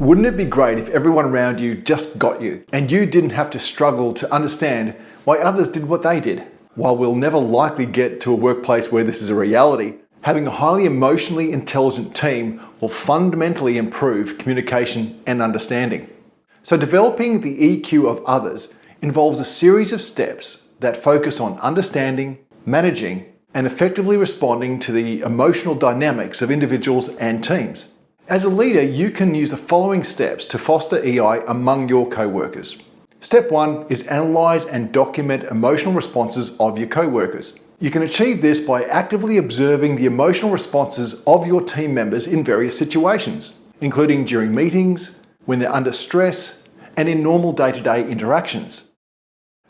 Wouldn't it be great if everyone around you just got you, and you didn't have to struggle to understand why others did what they did? While we'll never likely get to a workplace where this is a reality, having a highly emotionally intelligent team will fundamentally improve communication and understanding. So developing the EQ of others involves a series of steps that focus on understanding, managing, and effectively responding to the emotional dynamics of individuals and teams. As a leader, you can use the following steps to foster EI among your co-workers. Step 1 is analyze and document emotional responses of your co-workers. You can achieve this by actively observing the emotional responses of your team members in various situations, including during meetings, when they're under stress, and in normal day-to-day interactions.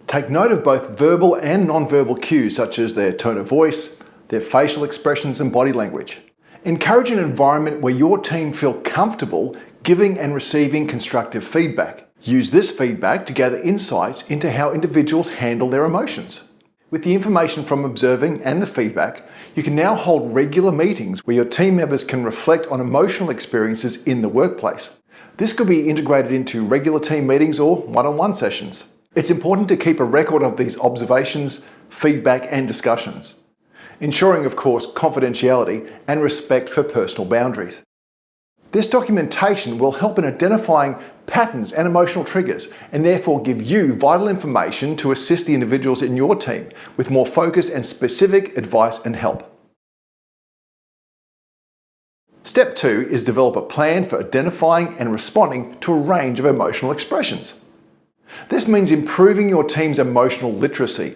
Take note of both verbal and non-verbal cues such as their tone of voice, their facial expressions and body language. Encourage an environment where your team feel comfortable giving and receiving constructive feedback. Use this feedback to gather insights into how individuals handle their emotions. With the information from observing and the feedback, you can now hold regular meetings where your team members can reflect on emotional experiences in the workplace. This could be integrated into regular team meetings or one-on-one sessions. It's important to keep a record of these observations, feedback, and discussions, ensuring, of course, confidentiality and respect for personal boundaries. This documentation will help in identifying patterns and emotional triggers, and therefore give you vital information to assist the individuals in your team with more focused and specific advice and help. Step 2 is develop a plan for identifying and responding to a range of emotional expressions. This means improving your team's emotional literacy.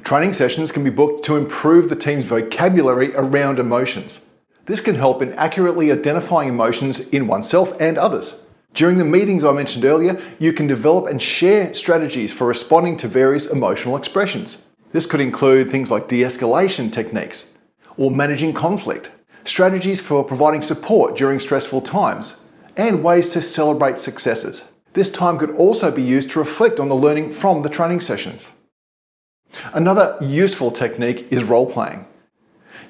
Training sessions can be booked to improve the team's vocabulary around emotions. This can help in accurately identifying emotions in oneself and others. During the meetings I mentioned earlier, you can develop and share strategies for responding to various emotional expressions. This could include things like de-escalation techniques or managing conflict, strategies for providing support during stressful times, and ways to celebrate successes. This time could also be used to reflect on the learning from the training sessions. Another useful technique is role-playing.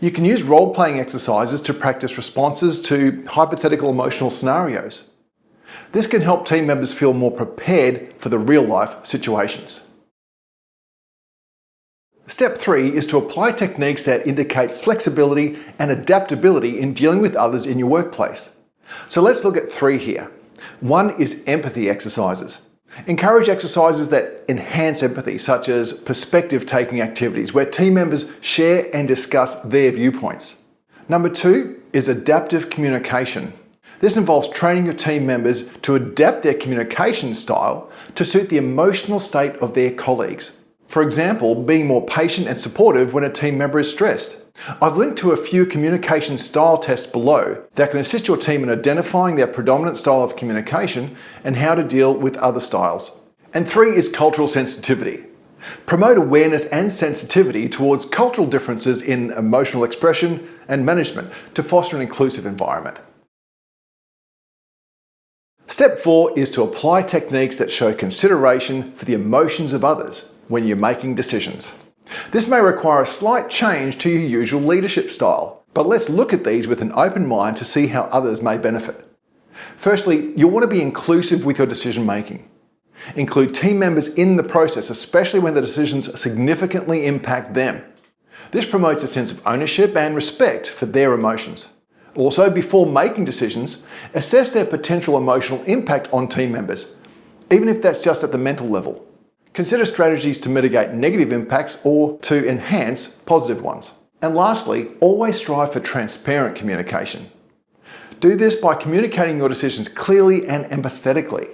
You can use role-playing exercises to practice responses to hypothetical emotional scenarios. This can help team members feel more prepared for the real-life situations. Step 3 is to apply techniques that indicate flexibility and adaptability in dealing with others in your workplace. So let's look at 3 here. 1 is empathy exercises. Encourage exercises that enhance empathy, such as perspective-taking activities where team members share and discuss their viewpoints. Number 2 is adaptive communication. This involves training your team members to adapt their communication style to suit the emotional state of their colleagues. For example, being more patient and supportive when a team member is stressed. I've linked to a few communication style tests below that can assist your team in identifying their predominant style of communication and how to deal with other styles. And 3 is cultural sensitivity. Promote awareness and sensitivity towards cultural differences in emotional expression and management to foster an inclusive environment. Step 4 is to apply techniques that show consideration for the emotions of others when you're making decisions. This may require a slight change to your usual leadership style, but let's look at these with an open mind to see how others may benefit. Firstly, you'll want to be inclusive with your decision making. Include team members in the process, especially when the decisions significantly impact them. This promotes a sense of ownership and respect for their emotions. Also, before making decisions, assess their potential emotional impact on team members, even if that's just at the mental level. Consider strategies to mitigate negative impacts or to enhance positive ones. And lastly, always strive for transparent communication. Do this by communicating your decisions clearly and empathetically,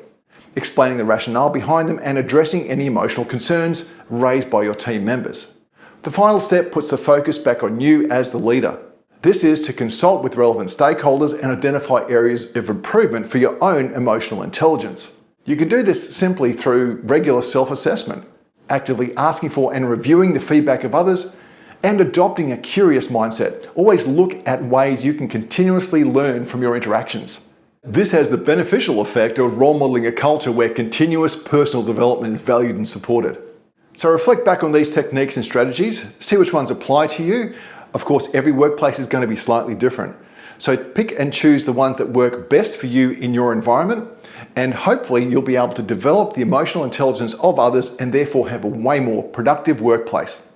explaining the rationale behind them and addressing any emotional concerns raised by your team members. The final step puts the focus back on you as the leader. This is to consult with relevant stakeholders and identify areas of improvement for your own emotional intelligence. You can do this simply through regular self-assessment, actively asking for and reviewing the feedback of others, and adopting a curious mindset. Always look at ways you can continuously learn from your interactions. This has the beneficial effect of role modeling a culture where continuous personal development is valued and supported. So reflect back on these techniques and strategies, see which ones apply to you. Of course, every workplace is going to be slightly different. So pick and choose the ones that work best for you in your environment, and hopefully you'll be able to develop the emotional intelligence of others and therefore have a way more productive workplace.